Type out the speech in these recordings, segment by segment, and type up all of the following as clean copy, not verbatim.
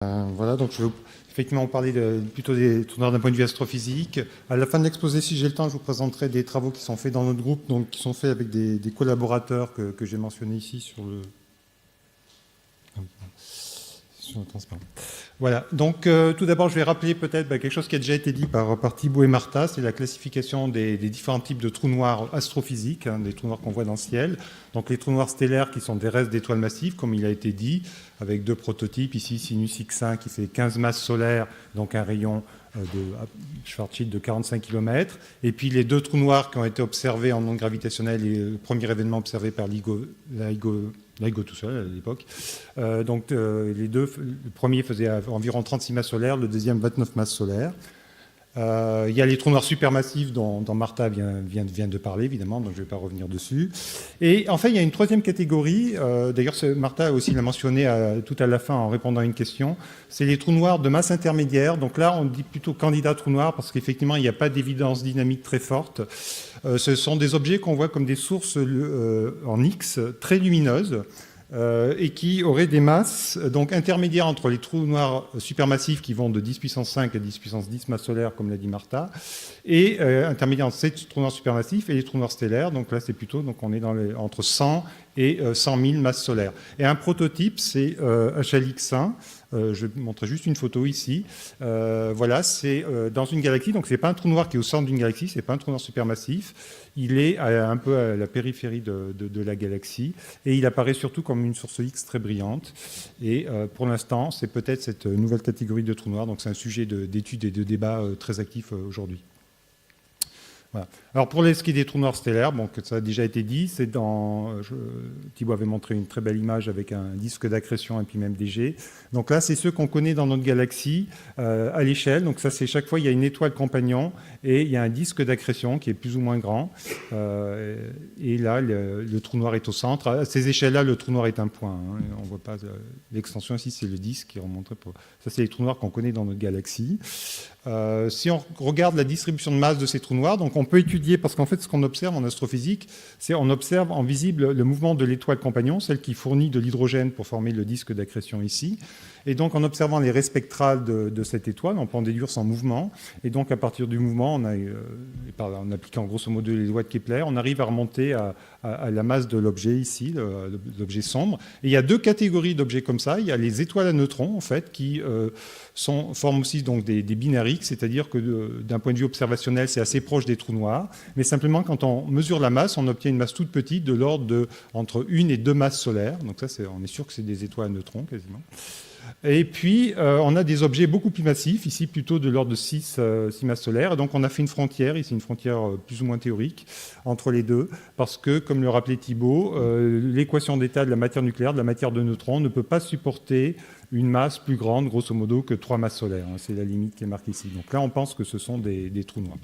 Voilà, donc je vais effectivement parler plutôt des trous noirs d'un point de vue astrophysique. À la fin de l'exposé, si j'ai le temps, je vous présenterai des travaux qui sont faits dans notre groupe, donc qui sont faits avec des collaborateurs que j'ai mentionnés ici sur le transparent. Voilà, donc tout d'abord, je vais rappeler peut-être quelque chose qui a déjà été dit par Thibaut et Martha, c'est la classification des différents types de trous noirs astrophysiques, des trous noirs qu'on voit dans le ciel. Donc les trous noirs stellaires qui sont des restes d'étoiles massives, comme il a été dit, avec deux prototypes, ici Sinus X1 qui fait 15 masses solaires, donc un rayon de Schwarzschild de 45 km, et puis les deux trous noirs qui ont été observés en ondes gravitationnelles, et le premier événement observé par LIGO tout seul à l'époque. Les deux, le premier faisait environ 36 masses solaires, le deuxième 29 masses solaires. Il y a les trous noirs supermassifs dont Martha vient de parler, évidemment, donc je ne vais pas revenir dessus. Et enfin, il y a une troisième catégorie, d'ailleurs Martha aussi l'a mentionné tout à la fin en répondant à une question, c'est les trous noirs de masse intermédiaire. Donc là, on dit plutôt candidat trou noir parce qu'effectivement, il n'y a pas d'évidence dynamique très forte. Ce sont des objets qu'on voit comme des sources en X très lumineuses, et qui auraient des masses donc intermédiaires entre les trous noirs supermassifs qui vont de 10 puissance 5 à 10 puissance 10 masses solaires, comme l'a dit Martha, et intermédiaires entre ces trous noirs supermassifs et les trous noirs stellaires. Donc là, c'est plutôt, donc on est entre 100 et 100 000 masses solaires. Et un prototype, c'est HLX1. Je vais vous montrer juste une photo ici. Voilà, c'est dans une galaxie, donc c'est pas un trou noir qui est au centre d'une galaxie, c'est pas un trou noir supermassif. Il est un peu à la périphérie de la galaxie et il apparaît surtout comme une source X très brillante. Et pour l'instant, c'est peut-être cette nouvelle catégorie de trous noirs, donc c'est un sujet d'étude et de débat très actif aujourd'hui. Voilà. Alors pour ce qui est des trous noirs stellaires, bon, ça a déjà été dit, c'est Thibaut avait montré une très belle image avec un disque d'accrétion et puis même des jets. Donc là, c'est ceux qu'on connaît dans notre galaxie à l'échelle. Donc ça, c'est chaque fois, il y a une étoile compagnon et il y a un disque d'accrétion qui est plus ou moins grand. Et là, le trou noir est au centre. À ces échelles-là, le trou noir est un point. On ne voit pas l'extension ici, c'est le disque qui est remonté. Ça, c'est les trous noirs qu'on connaît dans notre galaxie. Si on regarde la distribution de masse de ces trous noirs, donc on peut étudier, parce qu'en fait, ce qu'on observe en astrophysique, c'est on observe en visible le mouvement de l'étoile compagnon, celle qui fournit de l'hydrogène pour former le disque d'accrétion ici. Et donc, en observant les raies spectrales de cette étoile, on peut en déduire son mouvement. Et donc, à partir du mouvement, en appliquant grosso modo les lois de Kepler, on arrive à remonter à la masse de l'objet ici, l'objet sombre. Et il y a deux catégories d'objets comme ça. Il y a les étoiles à neutrons, en fait, qui forment aussi donc, des binaires X, c'est-à-dire que d'un point de vue observationnel, c'est assez proche des trous noirs. Mais simplement, quand on mesure la masse, on obtient une masse toute petite de l'ordre entre 1 et 2 masses solaires. Donc ça, on est sûr que c'est des étoiles à neutrons, quasiment. Et puis, on a des objets beaucoup plus massifs, ici plutôt de l'ordre de 6 masses solaires. Et donc, on a fait une frontière, ici une frontière plus ou moins théorique, entre les deux, parce que, comme le rappelait Thibaut, l'équation d'état de la matière nucléaire, de la matière de neutrons, ne peut pas supporter une masse plus grande, grosso modo, que 3 masses solaires. C'est la limite qui est marquée ici. Donc là, on pense que ce sont des trous noirs.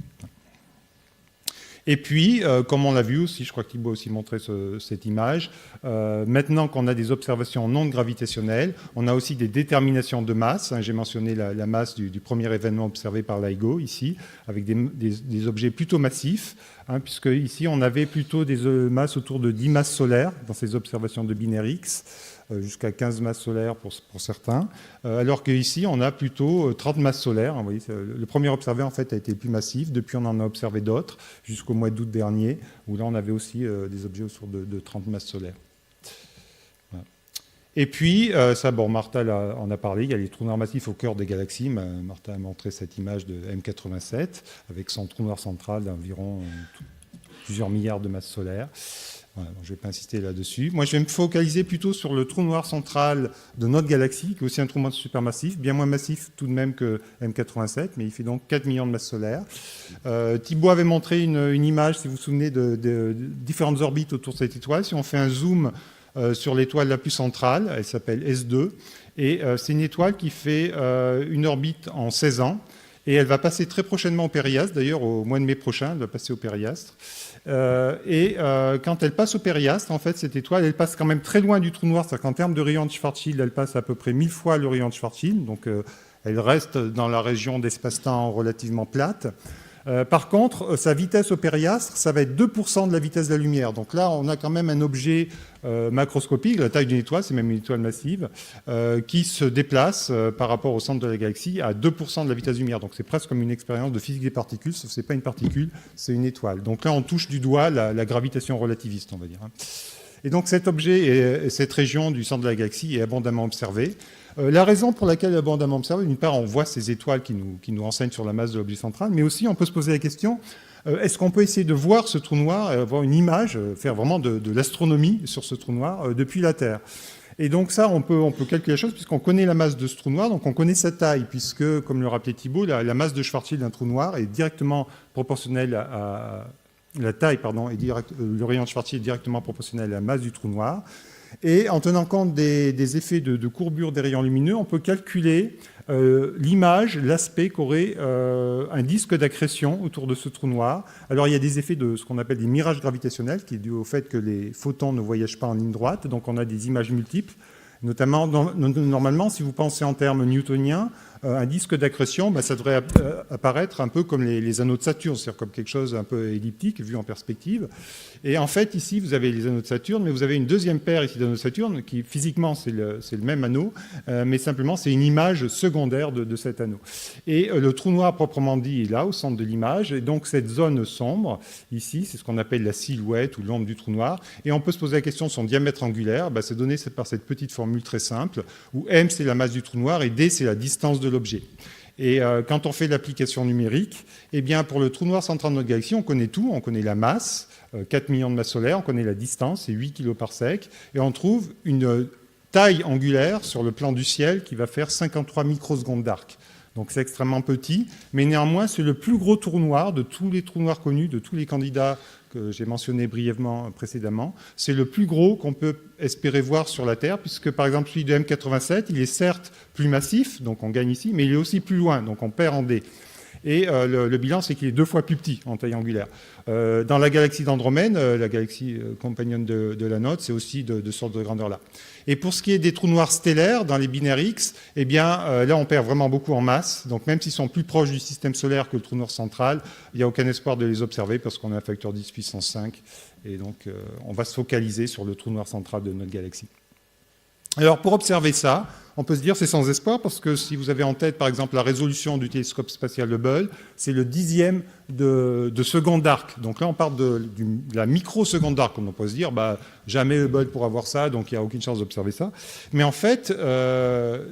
Et puis, comme on l'a vu aussi, je crois que Thibaut a aussi montré cette image, maintenant qu'on a des observations en ondes gravitationnelles, on a aussi des déterminations de masse. J'ai mentionné la masse du premier événement observé par LIGO, ici, avec des objets plutôt massifs, puisque ici, on avait plutôt des masses autour de 10 masses solaires dans ces observations de binaire X, jusqu'à 15 masses solaires pour certains, alors qu'ici, on a plutôt 30 masses solaires. Vous voyez, le premier observé, en fait, a été plus massif. Depuis, on en a observé d'autres, jusqu'au mois d'août dernier, où là, on avait aussi des objets autour de 30 masses solaires. Voilà. Et puis, Martha en a parlé, il y a les trous noirs massifs au cœur des galaxies. Martha a montré cette image de M87, avec son trou noir central d'environ plusieurs milliards de masses solaires. Voilà, je ne vais pas insister là-dessus. Moi, je vais me focaliser plutôt sur le trou noir central de notre galaxie, qui est aussi un trou noir supermassif, bien moins massif tout de même que M87, mais il fait donc 4 millions de masses solaires. Thibaut avait montré une image, si vous vous souvenez, de différentes orbites autour de cette étoile. Si on fait un zoom sur l'étoile la plus centrale, elle s'appelle S2, et c'est une étoile qui fait une orbite en 16 ans, et elle va passer très prochainement au périastre, d'ailleurs au mois de mai prochain, elle va passer au périastre. Quand elle passe au périastre, en fait, cette étoile, elle passe quand même très loin du trou noir, c'est-à-dire qu'en termes de rayon de Schwarzschild, elle passe à peu près 1000 fois le rayon de Schwarzschild, donc elle reste dans la région d'espace-temps relativement plate. Par contre, sa vitesse au périastre, ça va être 2% de la vitesse de la lumière. Donc là, on a quand même un objet macroscopique, la taille d'une étoile, c'est même une étoile massive, qui se déplace par rapport au centre de la galaxie à 2% de la vitesse de la lumière. Donc c'est presque comme une expérience de physique des particules, sauf que ce n'est pas une particule, c'est une étoile. Donc là, on touche du doigt la gravitation relativiste, on va dire. Et donc cet objet et cette région du centre de la galaxie est abondamment observée. La raison pour laquelle elle est abondamment observée, d'une part, on voit ces étoiles qui nous renseignent sur la masse de l'objet central, mais aussi on peut se poser la question, est-ce qu'on peut essayer de voir ce trou noir, avoir une image, faire vraiment de l'astronomie sur ce trou noir depuis la Terre? Et donc ça, on peut calculer la chose puisqu'on connaît la masse de ce trou noir, donc on connaît sa taille, puisque, comme le rappelait Thibault, la masse de Schwarzschild d'un trou noir est directement proportionnelle à la taille, pardon, le rayon de Schwarzschild est directement proportionnel à la masse du trou noir. Et en tenant compte des effets de courbure des rayons lumineux, on peut calculer l'image, l'aspect qu'aurait un disque d'accrétion autour de ce trou noir. Alors il y a des effets de ce qu'on appelle des mirages gravitationnels, qui est dû au fait que les photons ne voyagent pas en ligne droite, donc on a des images multiples. Notamment, normalement, si vous pensez en termes newtoniens, un disque d'accrétion, ça devrait apparaître un peu comme les anneaux de Saturne, c'est-à-dire comme quelque chose un peu elliptique, vu en perspective. Et en fait, ici, vous avez les anneaux de Saturne, mais vous avez une deuxième paire ici d'anneaux de Saturne, qui physiquement, c'est le même anneau, mais simplement, c'est une image secondaire de cet anneau. Et le trou noir, proprement dit, est là, au centre de l'image, et donc cette zone sombre, ici, c'est ce qu'on appelle la silhouette ou l'ombre du trou noir, et on peut se poser la question de son diamètre angulaire, c'est donné par cette petite formule très simple, où m, c'est la masse du trou noir, et d, c'est la distance de l'objet. Et quand on fait l'application numérique, eh bien, pour le trou noir central de notre galaxie, on connaît tout. On connaît la masse, 4 millions de masses solaires, on connaît la distance, c'est 8 kg/sec, et on trouve une taille angulaire sur le plan du ciel qui va faire 53 microsecondes d'arc. Donc c'est extrêmement petit, mais néanmoins, c'est le plus gros trou noir de tous les trous noirs connus, de tous les candidats que j'ai mentionnés brièvement précédemment. C'est le plus gros qu'on peut espérer voir sur la Terre, puisque par exemple celui de M87, il est certes plus massif, donc on gagne ici, mais il est aussi plus loin, donc on perd en D. Et le bilan, c'est qu'il est 2 fois plus petit en taille angulaire. Dans la galaxie d'Andromède, la galaxie compagnonne de la nôtre, c'est aussi de sorte de grandeur-là. Et pour ce qui est des trous noirs stellaires, dans les binaires X, eh bien, là, on perd vraiment beaucoup en masse. Donc, même s'ils sont plus proches du système solaire que le trou noir central, il n'y a aucun espoir de les observer parce qu'on a un facteur 10 puissance 5. Et donc, on va se focaliser sur le trou noir central de notre galaxie. Alors, pour observer ça, on peut se dire c'est sans espoir parce que si vous avez en tête, par exemple, la résolution du télescope spatial Hubble, c'est le 10e de seconde d'arc. Donc là, on part de la microseconde d'arc, comme on peut se dire, jamais Hubble pourra voir ça, donc il n'y a aucune chance d'observer ça. Mais en fait,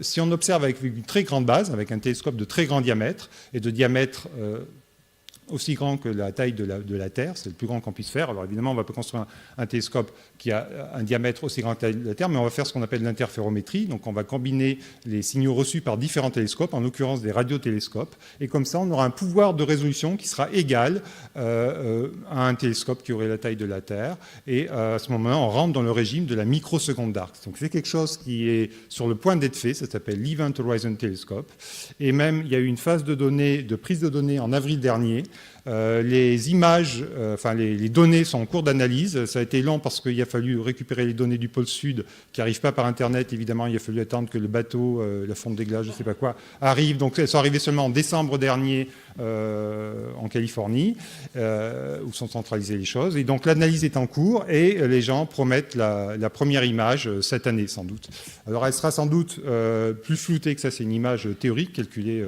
si on observe avec une très grande base, avec un télescope de très grand diamètre, et de diamètre aussi grand que la taille de la Terre, c'est le plus grand qu'on puisse faire. Alors évidemment, on ne va pas construire un télescope qui a un diamètre aussi grand que la Terre, mais on va faire ce qu'on appelle l'interférométrie. Donc on va combiner les signaux reçus par différents télescopes, en l'occurrence des radiotélescopes, et comme ça, on aura un pouvoir de résolution qui sera égal à un télescope qui aurait la taille de la Terre. Et à ce moment-là, on rentre dans le régime de la microseconde d'arc. Donc c'est quelque chose qui est sur le point d'être fait, ça s'appelle l'Event Horizon Telescope. Et même, il y a eu une phase de prise de données en avril dernier. Les images, les données sont en cours d'analyse. Ça a été long parce qu'il a fallu récupérer les données du pôle sud qui n'arrivent pas par Internet. Évidemment, il a fallu attendre que le bateau, la fonte des glaces, je ne sais pas quoi, arrive. Donc, elles sont arrivées seulement en décembre dernier en Californie, où sont centralisées les choses. Et donc, l'analyse est en cours et les gens promettent la première image cette année, sans doute. Alors, elle sera sans doute plus floutée que ça. C'est une image théorique calculée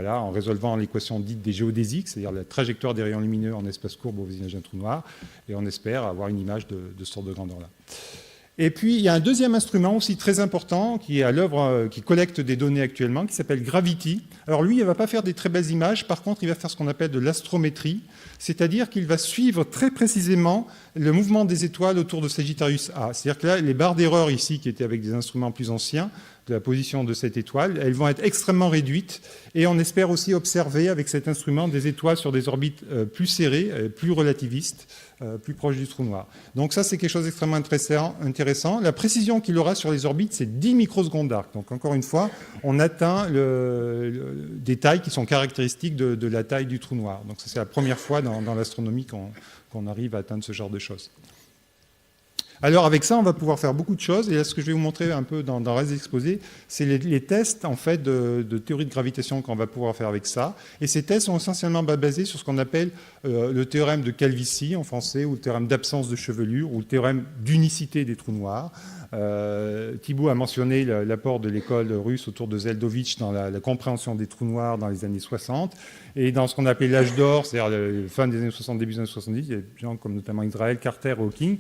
en résolvant l'équation dite des géodésiques, c'est-à-dire la trajectoire des rayons lumineux en espace courbe au voisinage d'un trou noir, et on espère avoir une image de ce sorte de grandeur-là. Et puis, il y a un deuxième instrument aussi très important qui est à l'œuvre, qui collecte des données actuellement, qui s'appelle Gravity. Alors lui, il ne va pas faire des très belles images, par contre, il va faire ce qu'on appelle de l'astrométrie, c'est-à-dire qu'il va suivre très précisément le mouvement des étoiles autour de Sagittarius A. C'est-à-dire que là, les barres d'erreur ici, qui étaient avec des instruments plus anciens, de la position de cette étoile, elles vont être extrêmement réduites et on espère aussi observer avec cet instrument des étoiles sur des orbites plus serrées, plus relativistes, plus proches du trou noir. Donc ça, c'est quelque chose d'extrêmement intéressant. La précision qu'il aura sur les orbites, c'est 10 microsecondes d'arc. Donc encore une fois, on atteint des tailles qui sont caractéristiques de la taille du trou noir. Donc ça, c'est la première fois dans l'astronomie qu'on arrive à atteindre ce genre de choses. Alors avec ça, on va pouvoir faire beaucoup de choses. Et là, ce que je vais vous montrer un peu dans le reste de l'exposé, c'est les tests en fait, de théorie de gravitation qu'on va pouvoir faire avec ça. Et ces tests sont essentiellement basés sur ce qu'on appelle le théorème de Calvici en français, ou le théorème d'absence de chevelure, ou le théorème d'unicité des trous noirs. Thibault a mentionné l'apport de l'école russe autour de Zeldovich dans la compréhension des trous noirs dans les années 60. Et dans ce qu'on appelle l'âge d'or, c'est-à-dire la fin des années 60, début des années 70, il y a des gens comme notamment Israël, Carter et Hawking,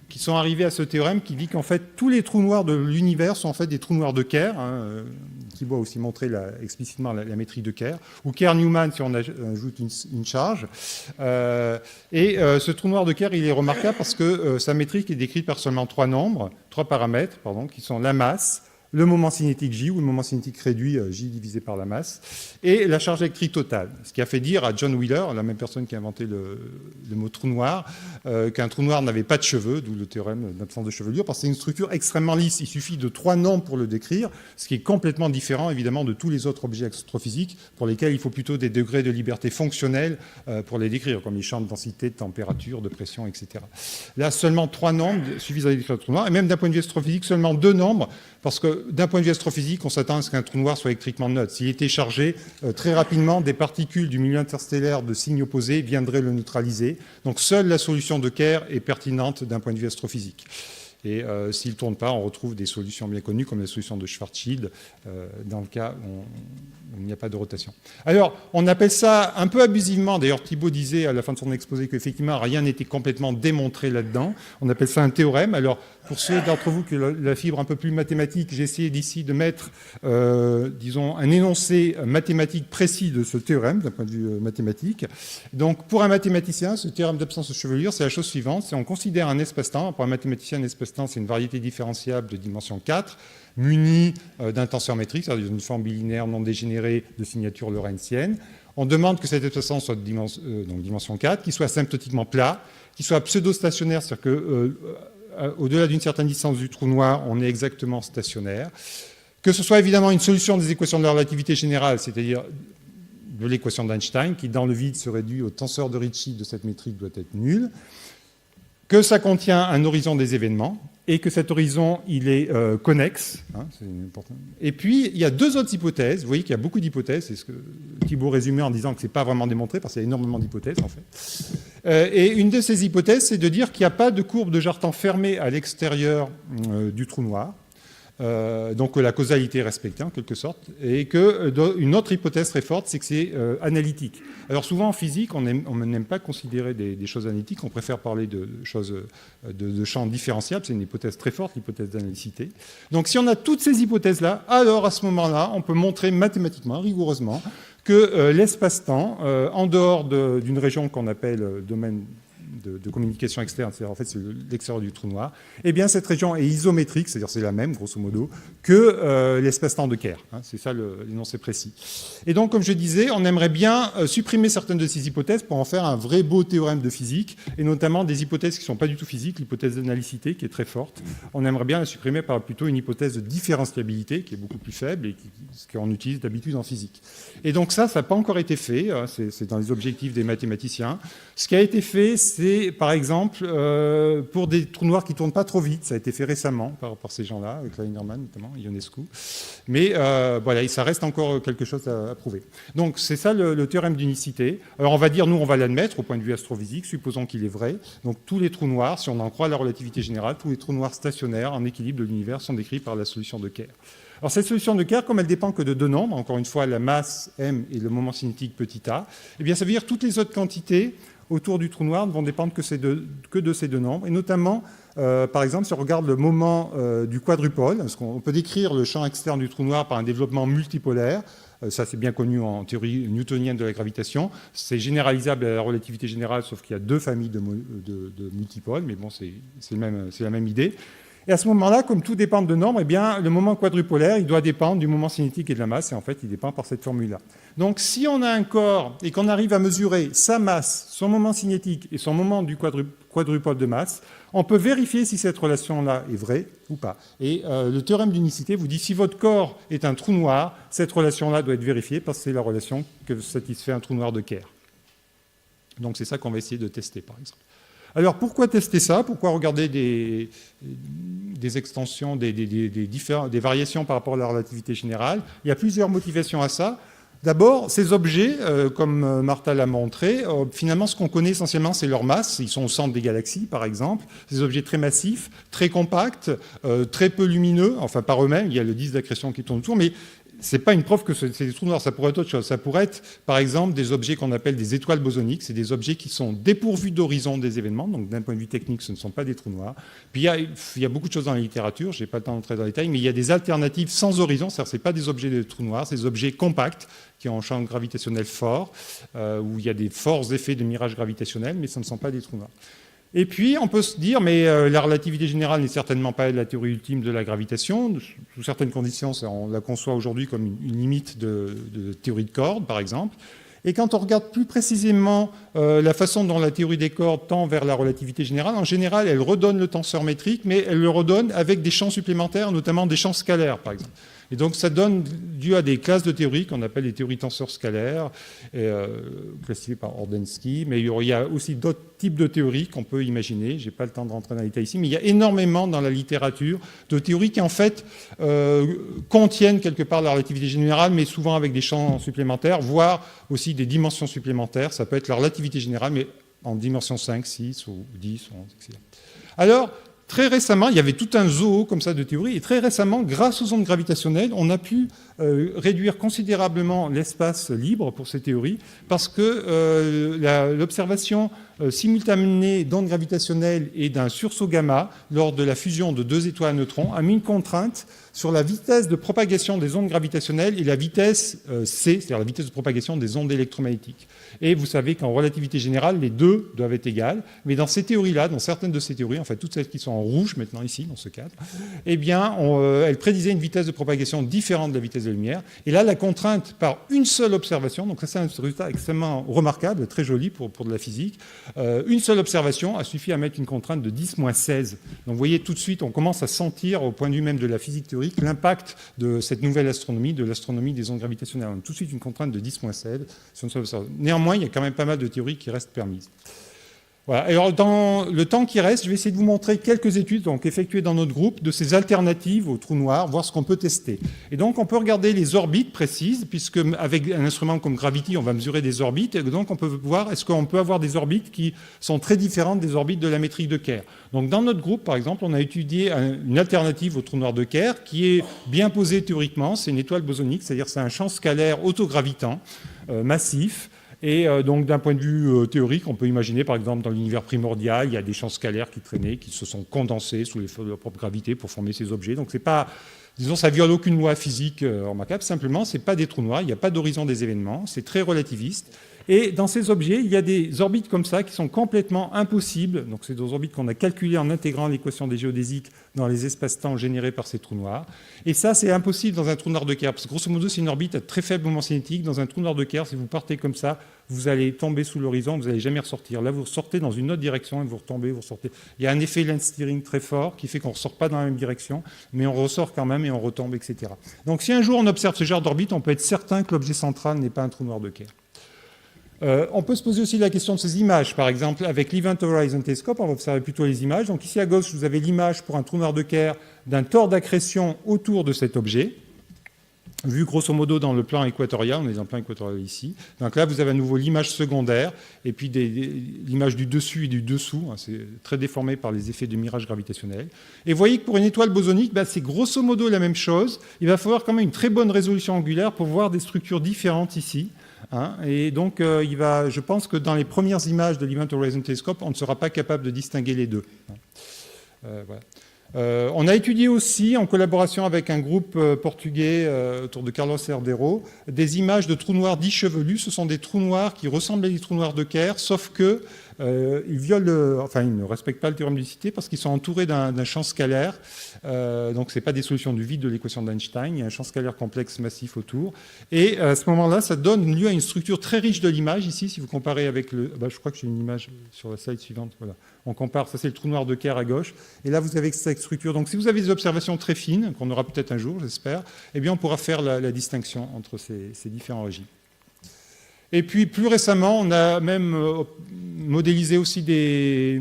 qui sont arrivés à ce théorème qui dit qu'en fait, tous les trous noirs de l'univers sont en fait des trous noirs de Kerr. Thibault a aussi montré explicitement la métrique de Kerr, ou Kerr-Newman si on ajoute une charge. Ce trou noir de Kerr, il est remarquable parce que sa métrique est décrite par seulement trois paramètres, qui sont la masse, le moment cinétique J, ou le moment cinétique réduit, J divisé par la masse, et la charge électrique totale. Ce qui a fait dire à John Wheeler, la même personne qui a inventé le mot trou noir, qu'un trou noir n'avait pas de cheveux, d'où le théorème d'absence de chevelure, parce que c'est une structure extrêmement lisse. Il suffit de 3 nombres pour le décrire, ce qui est complètement différent, évidemment, de tous les autres objets astrophysiques, pour lesquels il faut plutôt des degrés de liberté fonctionnelle pour les décrire, comme les champs de densité, de température, de pression, etc. Là, seulement 3 nombres suffisent à décrire le trou noir, et même d'un point de vue astrophysique, seulement 2 nombres, parce que d'un point de vue astrophysique, on s'attend à ce qu'un trou noir soit électriquement neutre. S'il était chargé, très rapidement, des particules du milieu interstellaire de signes opposés viendraient le neutraliser. Donc seule la solution de Kerr est pertinente d'un point de vue astrophysique. Et s'il ne tourne pas, on retrouve des solutions bien connues, comme la solution de Schwarzschild, dans le cas où il n'y a pas de rotation. Alors, on appelle ça un peu abusivement, d'ailleurs Thibault disait à la fin de son exposé qu'effectivement rien n'était complètement démontré là-dedans, on appelle ça un théorème. Alors, pour ceux d'entre vous qui ont la fibre un peu plus mathématique, j'ai essayé d'ici de mettre, disons, un énoncé mathématique précis de ce théorème, d'un point de vue mathématique. Donc, pour un mathématicien, ce théorème d'absence de chevelure, c'est la chose suivante, c'est on considère un espace-temps, pour un mathématicien, un espace-temps, c'est une variété différentiable de dimension 4, munie d'un tenseur métrique, c'est-à-dire d'une forme bilinéaire non dégénérée de signature lorentzienne. On demande que cet espace-temps soit de dimension 4, qu'il soit asymptotiquement plat, qu'il soit pseudo-stationnaire, c'est-à-dire que au-delà d'une certaine distance du trou noir, on est exactement stationnaire. Que ce soit évidemment une solution des équations de la relativité générale, c'est-à-dire de l'équation d'Einstein, qui dans le vide se réduit au tenseur de Ricci de cette métrique doit être nul. Que ça contient un horizon des événements, et que cet horizon, il est connexe. C'est important. Et puis, il y a 2 autres hypothèses. Vous voyez qu'il y a beaucoup d'hypothèses. C'est ce que Thibault résumait en disant que ce n'est pas vraiment démontré, parce qu'il y a énormément d'hypothèses, en fait. Et une de ces hypothèses, c'est de dire qu'il n'y a pas de courbe de Jartan fermée à l'extérieur du trou noir. Donc la causalité est respectée en quelque sorte, et qu'une autre hypothèse très forte, c'est que c'est analytique. Alors souvent en physique, on n'aime pas considérer des choses analytiques, on préfère parler de choses de champs différenciables, c'est une hypothèse très forte, l'hypothèse d'analycité. Donc si on a toutes ces hypothèses-là, alors à ce moment-là, on peut montrer mathématiquement, rigoureusement, que l'espace-temps, en dehors d'une région qu'on appelle domaine de communication externe, c'est-à-dire en fait c'est l'extérieur du trou noir, eh bien cette région est isométrique, c'est-à-dire c'est la même, grosso modo, que l'espace-temps de Kerr. C'est ça l'énoncé précis. Et donc, comme je disais, on aimerait bien supprimer certaines de ces hypothèses pour en faire un vrai beau théorème de physique, et notamment des hypothèses qui ne sont pas du tout physiques, l'hypothèse d'analycité qui est très forte. On aimerait bien la supprimer par plutôt une hypothèse de différentiabilité qui est beaucoup plus faible et ce qu'on utilise d'habitude en physique. Et donc ça n'a pas encore été fait, c'est dans les objectifs des mathématiciens. Ce qui a été fait, c'est par exemple pour des trous noirs qui ne tournent pas trop vite, ça a été fait récemment par ces gens-là, avec Kleinerman notamment, Ionescu. Mais voilà, ça reste encore quelque chose à prouver. Donc c'est ça le théorème d'unicité. Alors on va dire, nous on va l'admettre au point de vue astrophysique, supposons qu'il est vrai. Donc tous les trous noirs, si on en croit la relativité générale, tous les trous noirs stationnaires en équilibre de l'univers sont décrits par la solution de Kerr. Alors cette solution de Kerr, comme elle dépend que de 2 nombres, encore une fois la masse m et le moment cinétique petit a, eh bien ça veut dire que toutes les autres quantités autour du trou noir ne vont dépendre que de ces 2 nombres. Et notamment, par exemple, si on regarde le moment du quadrupole, parce qu'on peut décrire le champ externe du trou noir par un développement multipolaire, ça c'est bien connu en théorie newtonienne de la gravitation, c'est généralisable à la relativité générale, sauf qu'il y a 2 familles de multipoles, mais bon, c'est la même idée. Et à ce moment-là, comme tout dépend de nombres, eh bien, le moment quadrupolaire, il doit dépendre du moment cinétique et de la masse, et en fait, il dépend par cette formule-là. Donc, si on a un corps et qu'on arrive à mesurer sa masse, son moment cinétique et son moment du quadrupole de masse, on peut vérifier si cette relation-là est vraie ou pas. Et le théorème d'unicité vous dit si votre corps est un trou noir, cette relation-là doit être vérifiée parce que c'est la relation que satisfait un trou noir de Kerr. Donc, c'est ça qu'on va essayer de tester, par exemple. Alors, pourquoi tester ça? Pourquoi regarder des extensions, des variations par rapport à la relativité générale? Il y a plusieurs motivations à ça. D'abord, ces objets, comme Martha l'a montré, finalement, ce qu'on connaît essentiellement, c'est leur masse. Ils sont au centre des galaxies, par exemple. Ces objets très massifs, très compacts, très peu lumineux, enfin par eux-mêmes. Il y a le disque d'accrétion qui tourne autour, mais ce n'est pas une preuve que c'est des trous noirs, ça pourrait être autre chose. Ça pourrait être, par exemple, des objets qu'on appelle des étoiles bosoniques. C'est des objets qui sont dépourvus d'horizon des événements, donc d'un point de vue technique, ce ne sont pas des trous noirs. Puis il y a beaucoup de choses dans la littérature, je n'ai pas le temps d'entrer dans les détails, mais il y a des alternatives sans horizon, c'est-à-dire ce n'est pas des objets de trous noirs, c'est des objets compacts qui ont un champ gravitationnel fort, où il y a des forts effets de mirage gravitationnel, mais ce ne sont pas des trous noirs. Et puis, on peut se dire, mais la relativité générale n'est certainement pas la théorie ultime de la gravitation. Sous certaines conditions, on la conçoit aujourd'hui comme une limite de théorie de cordes, par exemple. Et quand on regarde plus précisément la façon dont la théorie des cordes tend vers la relativité générale, en général, elle redonne le tenseur métrique, mais elle le redonne avec des champs supplémentaires, notamment des champs scalaires, par exemple. Et donc, ça donne dû à des classes de théories qu'on appelle les théories tenseurs scalaires, classifiées par Ordensky. Mais il y a aussi d'autres types de théories qu'on peut imaginer. Je n'ai pas le temps de rentrer dans les détails ici, mais il y a énormément dans la littérature de théories qui, en fait, contiennent quelque part la relativité générale, mais souvent avec des champs supplémentaires, voire aussi des dimensions supplémentaires. Ça peut être la relativité générale, mais en dimension 5, 6 ou 10, 11, etc. Alors, très récemment, il y avait tout un zoo comme ça de théories, et très récemment, grâce aux ondes gravitationnelles, on a pu réduire considérablement l'espace libre pour ces théories, parce que l'observation simultanée d'ondes gravitationnelles et d'un sursaut gamma lors de la fusion de deux étoiles à neutrons a mis une contrainte sur la vitesse de propagation des ondes gravitationnelles et la vitesse c, c'est-à-dire la vitesse de propagation des ondes électromagnétiques. Et vous savez qu'en relativité générale, les deux doivent être égales, mais dans ces théories-là, dans certaines de ces théories, en fait toutes celles qui sont en rouge maintenant ici, dans ce cadre, eh bien, elles prédisaient une vitesse de propagation différente de la vitesse de la lumière. Et là, la contrainte par une seule observation, donc ça c'est un résultat extrêmement remarquable, très joli pour de la physique, une seule observation a suffi à mettre une contrainte de 10-16. Donc vous voyez tout de suite, on commence à sentir au point de vue même de la physique théorique l'impact de cette nouvelle astronomie, de l'astronomie des ondes gravitationnelles. On a tout de suite une contrainte de 10-16 sur une seule observation. Néanmoins, il y a quand même pas mal de théories qui restent permises. Voilà. Alors, dans le temps qui reste, je vais essayer de vous montrer quelques études donc, effectuées dans notre groupe de ces alternatives aux trous noirs, voir ce qu'on peut tester. Et donc, on peut regarder les orbites précises, puisque avec un instrument comme Gravity, on va mesurer des orbites. Et donc, on peut voir est-ce qu'on peut avoir des orbites qui sont très différentes des orbites de la métrique de Kerr. Donc, dans notre groupe, par exemple, on a étudié une alternative au trou noir de Kerr qui est bien posée théoriquement. C'est une étoile bosonique, c'est-à-dire c'est un champ scalaire autogravitant, massif. Et donc, d'un point de vue théorique, on peut imaginer, par exemple, dans l'univers primordial, il y a des champs scalaires qui traînaient, qui se sont condensés sous l'effet de leur propre gravité pour former ces objets. Donc, c'est pas, disons, ça viole aucune loi physique remarquable. Simplement, c'est pas des trous noirs, il n'y a pas d'horizon des événements, c'est très relativiste. Et dans ces objets, il y a des orbites comme ça qui sont complètement impossibles. Donc, c'est des orbites qu'on a calculées en intégrant l'équation des géodésiques dans les espaces-temps générés par ces trous noirs. Et ça, c'est impossible dans un trou noir de Kerr. Parce que grosso modo, c'est une orbite à très faible moment cinétique. Dans un trou noir de Kerr, si vous partez comme ça, vous allez tomber sous l'horizon, vous n'allez jamais ressortir. Là, vous sortez dans une autre direction et vous retombez, vous ressortez. Il y a un effet land steering très fort qui fait qu'on ne ressort pas dans la même direction, mais on ressort quand même et on retombe, etc. Donc, si un jour on observe ce genre d'orbite, on peut être certain que l'objet central n'est pas un trou noir de Kerr. On peut se poser aussi la question de ces images. Par exemple, avec l'Event Horizon Telescope, on va observer plutôt les images. Donc ici à gauche, vous avez l'image pour un trou noir de Kerr d'un tore d'accrétion autour de cet objet, vu grosso modo dans le plan équatorial. On est dans le plan équatorial ici. Donc là, vous avez à nouveau l'image secondaire, et puis l'image du dessus et du dessous. C'est très déformé par les effets de mirage gravitationnel. Et vous voyez que pour une étoile bosonique, c'est grosso modo la même chose. Il va falloir quand même une très bonne résolution angulaire pour voir des structures différentes ici. Et donc, je pense que dans les premières images de l'Event Horizon Telescope, on ne sera pas capable de distinguer les deux. Voilà. On a étudié aussi, en collaboration avec un groupe portugais autour de Carlos Herrero, des images de trous noirs dits chevelus. Ce sont des trous noirs qui ressemblent à des trous noirs de Kerr, sauf que ils ne respectent pas le théorème d'unicité parce qu'ils sont entourés d'un champ scalaire. Donc, ce n'est pas des solutions du vide de l'équation d'Einstein. Il y a un champ scalaire complexe massif autour. Et à ce moment-là, ça donne lieu à une structure très riche de l'image. Ici, si vous comparez avec le... je crois que j'ai une image sur la slide suivante. Voilà. On compare, ça c'est le trou noir de Kerr à gauche. Et là, vous avez cette structure. Donc, si vous avez des observations très fines, qu'on aura peut-être un jour, j'espère, eh bien, on pourra faire la distinction entre ces différents régimes. Et puis plus récemment, on a même modélisé aussi des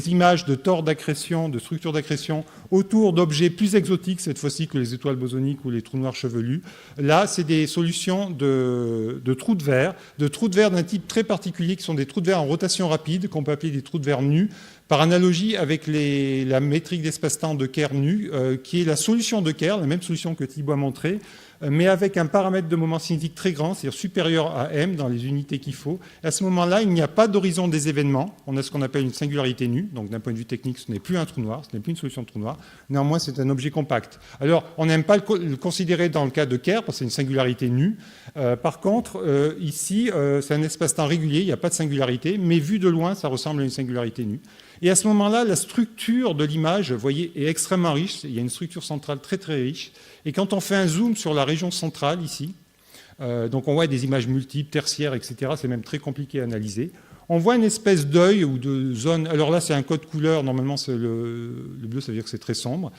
images de tores d'accrétion, de structures d'accrétion autour d'objets plus exotiques cette fois-ci que les étoiles bosoniques ou les trous noirs chevelus. Là, c'est des solutions de trous de verre d'un type très particulier qui sont des trous de verre en rotation rapide qu'on peut appeler des trous de verre nus, par analogie avec la métrique d'espace-temps de Kerr nu, qui est la solution de Kerr, la même solution que Thibault a montré, mais avec un paramètre de moment cinétique très grand, c'est-à-dire supérieur à m dans les unités qu'il faut. Et à ce moment-là, il n'y a pas d'horizon des événements. On a ce qu'on appelle une singularité nue. Donc d'un point de vue technique, ce n'est plus un trou noir, ce n'est plus une solution de trou noir. Néanmoins, c'est un objet compact. Alors, on n'aime pas le considérer dans le cas de Kerr, parce que c'est une singularité nue. Par contre, ici, c'est un espace-temps régulier, il n'y a pas de singularité, mais vu de loin, ça ressemble à une singularité nue. Et à ce moment-là, la structure de l'image, vous voyez, est extrêmement riche. Il y a une structure centrale très très riche. Et quand on fait un zoom sur la région centrale ici, donc on voit des images multiples, tertiaires, etc. C'est même très compliqué à analyser. On voit une espèce d'œil ou de zone. Alors là, c'est un code couleur. Normalement, c'est le bleu, ça veut dire que c'est très sombre.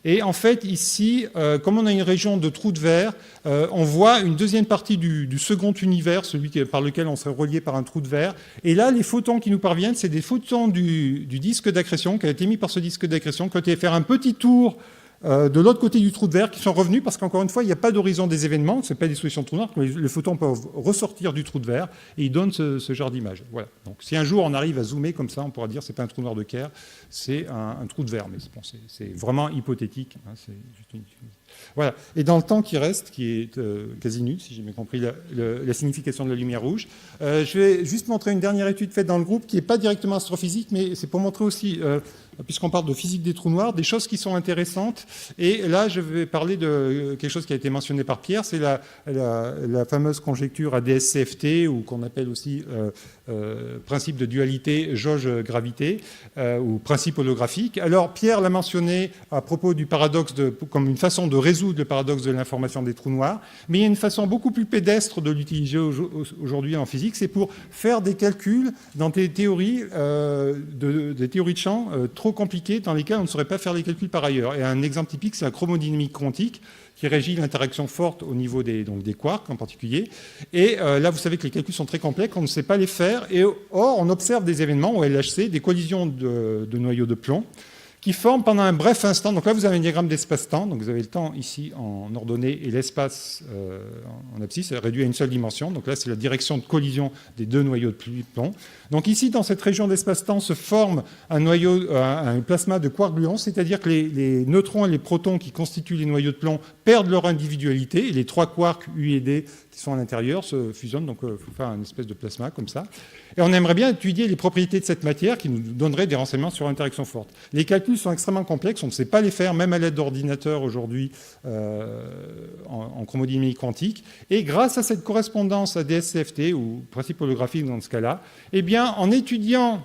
Et en fait, ici, comme on a une région de trous de verre, on voit une deuxième partie du second univers, celui par lequel on serait relié par un trou de verre. Et là, les photons qui nous parviennent, c'est des photons du disque d'accrétion qui a été émis par ce disque d'accrétion, qui a été faire un petit tour de l'autre côté du trou de verre, qui sont revenus parce qu'encore une fois, il n'y a pas d'horizon des événements, ce n'est pas des solutions de trou noir, les photons peuvent ressortir du trou de verre et ils donnent ce genre d'image. Voilà. Donc, si un jour on arrive à zoomer comme ça, on pourra dire que ce n'est pas un trou noir de Kerr, c'est un trou de verre, mais bon, c'est vraiment hypothétique. Hein, c'est juste une... Voilà. Et dans le temps qui reste, qui est quasi nul, si j'ai bien compris la signification de la lumière rouge, je vais juste montrer une dernière étude faite dans le groupe qui n'est pas directement astrophysique, mais c'est pour montrer aussi, puisqu'on parle de physique des trous noirs, des choses qui sont intéressantes. Et là, je vais parler de quelque chose qui a été mentionné par Pierre, c'est la fameuse conjecture ADS-CFT, ou qu'on appelle aussi principe de dualité jauge-gravité, ou principe holographique. Alors, Pierre l'a mentionné à propos du paradoxe, comme une façon de résoudre le paradoxe de l'information des trous noirs, mais il y a une façon beaucoup plus pédestre de l'utiliser aujourd'hui en physique, c'est pour faire des calculs dans des théories, des théories de champ trop compliquées dans lesquelles on ne saurait pas faire les calculs par ailleurs. Et un exemple typique, c'est la chromodynamique quantique, qui régit l'interaction forte au niveau des quarks en particulier. Et là, vous savez que les calculs sont très complexes, on ne sait pas les faire. Et or, on observe des événements au LHC, des collisions de noyaux de plomb, qui forment pendant un bref instant. Donc là, vous avez un diagramme d'espace-temps. Donc vous avez le temps ici en ordonnée et l'espace en abscisse, réduit à une seule dimension. Donc là, c'est la direction de collision des deux noyaux de plomb. Donc ici, dans cette région d'espace-temps, se forme un plasma de quark-gluons, c'est-à-dire que les neutrons et les protons qui constituent les noyaux de plomb perdent leur individualité, et les trois quarks U et D qui sont à l'intérieur se fusionnent, donc il faut faire une espèce de plasma comme ça. Et on aimerait bien étudier les propriétés de cette matière qui nous donnerait des renseignements sur l'interaction forte. Les calculs sont extrêmement complexes, on ne sait pas les faire, même à l'aide d'ordinateurs aujourd'hui en chromodynamique quantique. Et grâce à cette correspondance à DSCFT, ou principe holographique dans ce cas-là, eh bien, en étudiant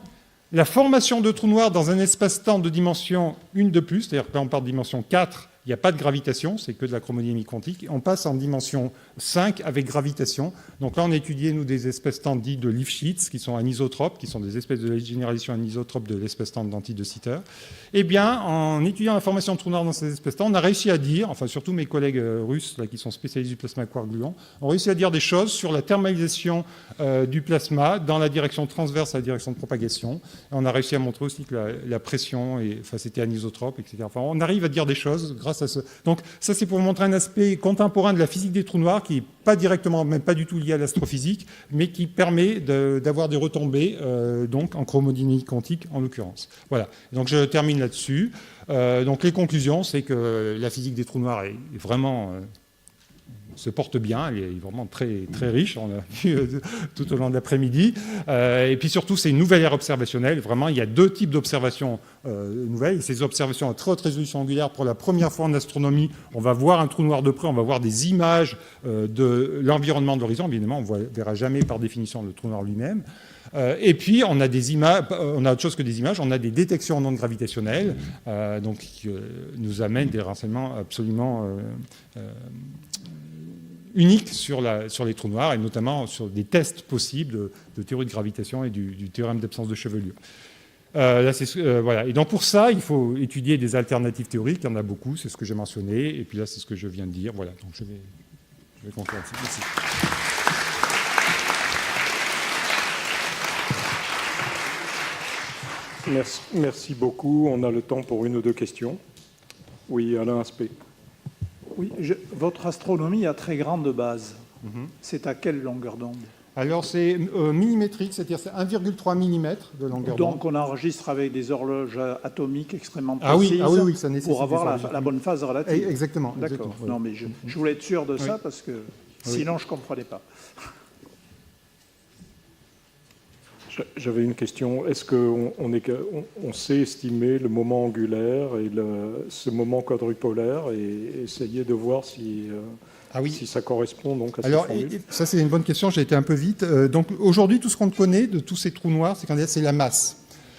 la formation de trous noirs dans un espace-temps de dimension 1 de plus, c'est-à-dire que là on part de dimension 4, il n'y a pas de gravitation, c'est que de la chromodynamique quantique. On passe en dimension 5 avec gravitation. Donc là, on a étudié, nous, des espaces-temps dits de Lifshitz, qui sont anisotropes, qui sont des espèces de généralisation anisotropes de l'espace-temps d'Anti de Sitter. Eh bien, en étudiant la formation de trous noirs dans ces espaces-temps, on a réussi à dire, enfin surtout mes collègues russes, là, qui sont spécialisés du plasma quark-gluon, ont réussi à dire des choses sur la thermalisation du plasma dans la direction transverse à la direction de propagation. Et on a réussi à montrer aussi que la pression, c'était anisotrope, etc. Enfin, on arrive à dire des choses grâce à ce... Donc ça, c'est pour vous montrer un aspect contemporain de la physique des trous noirs qui n'est pas directement, même pas du tout lié à l'astrophysique, mais qui permet d'avoir des retombées donc en chromodynamique quantique en l'occurrence. Voilà. Donc je termine là-dessus. Donc les conclusions, c'est que la physique des trous noirs est vraiment... se porte bien, elle est vraiment très, très riche, on l'a vu tout au long de l'après-midi. Et puis surtout, c'est une nouvelle ère observationnelle. Vraiment, il y a deux types d'observations nouvelles. Ces observations à très haute résolution angulaire, pour la première fois en astronomie, on va voir un trou noir de près, on va voir des images de l'environnement de l'horizon. Évidemment, on ne verra jamais par définition le trou noir lui-même. Et puis, on a des images, on a autre chose que des images, on a des détections en ondes gravitationnelles, donc qui nous amènent des renseignements absolument unique sur les trous noirs, et notamment sur des tests possibles de théorie de gravitation et du théorème d'absence de chevelure. Voilà. Et donc pour ça, il faut étudier des alternatives théoriques, il y en a beaucoup, c'est ce que j'ai mentionné, et puis là, c'est ce que je viens de dire. Voilà, donc je vais conclure. Merci. Merci beaucoup. On a le temps pour une ou deux questions. Oui, Alain Aspect. Oui, votre astronomie a très grande base. C'est à quelle longueur d'onde? Alors, c'est millimétrique, c'est-à-dire c'est 1,3 mm de longueur d'onde. Donc, on enregistre avec des horloges atomiques extrêmement précises oui, ça nécessite pour avoir des la bonne phase relative. Exactement. D'accord. Exactement, Non, mais je voulais être sûr de ça parce que sinon, je ne comprenais pas. J'avais une question. Est-ce qu'on sait estimer le moment angulaire et ce moment quadrupolaire et essayer de voir si ça correspond donc à cette formule? Ça, c'est une bonne question. J'ai été un peu vite. Donc, aujourd'hui, tout ce qu'on connaît de tous ces trous noirs, c'est la masse.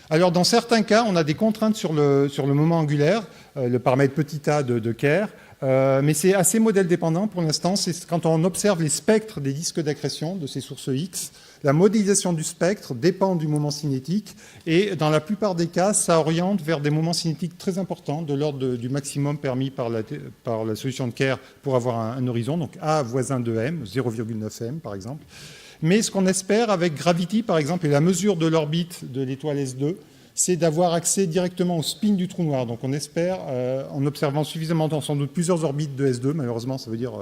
Alors, dans certains cas, on a des contraintes sur le moment angulaire, le paramètre petit a de Kerr, mais c'est assez modèle dépendant pour l'instant. C'est quand on observe les spectres des disques d'accrétion de ces sources X. La modélisation du spectre dépend du moment cinétique et dans la plupart des cas, ça oriente vers des moments cinétiques très importants de l'ordre du maximum permis par la solution de Kerr pour avoir un horizon, donc A voisin de M, 0,9 M par exemple. Mais ce qu'on espère avec Gravity par exemple et la mesure de l'orbite de l'étoile S2, c'est d'avoir accès directement au spin du trou noir. Donc on espère, en observant suffisamment sans doute plusieurs orbites de S2, malheureusement ça veut dire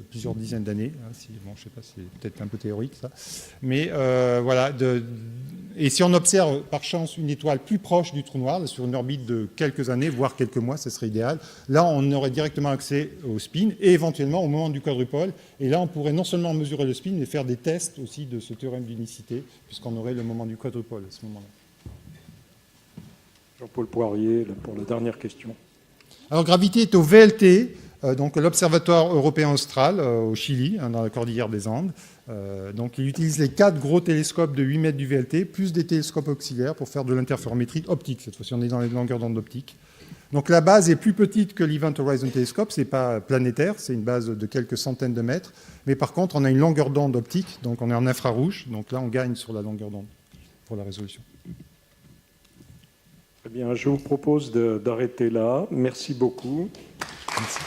plusieurs dizaines d'années. Bon, je ne sais pas, c'est peut-être un peu théorique ça. Mais voilà. Et si on observe par chance une étoile plus proche du trou noir, sur une orbite de quelques années, voire quelques mois, ce serait idéal. Là, on aurait directement accès au spin et éventuellement au moment du quadrupole. Et là, on pourrait non seulement mesurer le spin, mais faire des tests aussi de ce théorème d'unicité, puisqu'on aurait le moment du quadrupole à ce moment-là. Jean-Paul Poirier, pour la dernière question. Alors, Gravity est au VLT, donc l'Observatoire européen austral au Chili, dans la cordillère des Andes. Donc, il utilise les 4 gros télescopes de 8 mètres du VLT, plus des télescopes auxiliaires pour faire de l'interférométrie optique. Cette fois-ci, on est dans les longueurs d'onde optiques. Donc, la base est plus petite que l'Event Horizon Telescope. Ce n'est pas planétaire, c'est une base de quelques centaines de mètres. Mais par contre, on a une longueur d'onde optique, donc on est en infrarouge. Donc là, on gagne sur la longueur d'onde pour la résolution. Eh bien, je vous propose d'arrêter là. Merci beaucoup. Merci.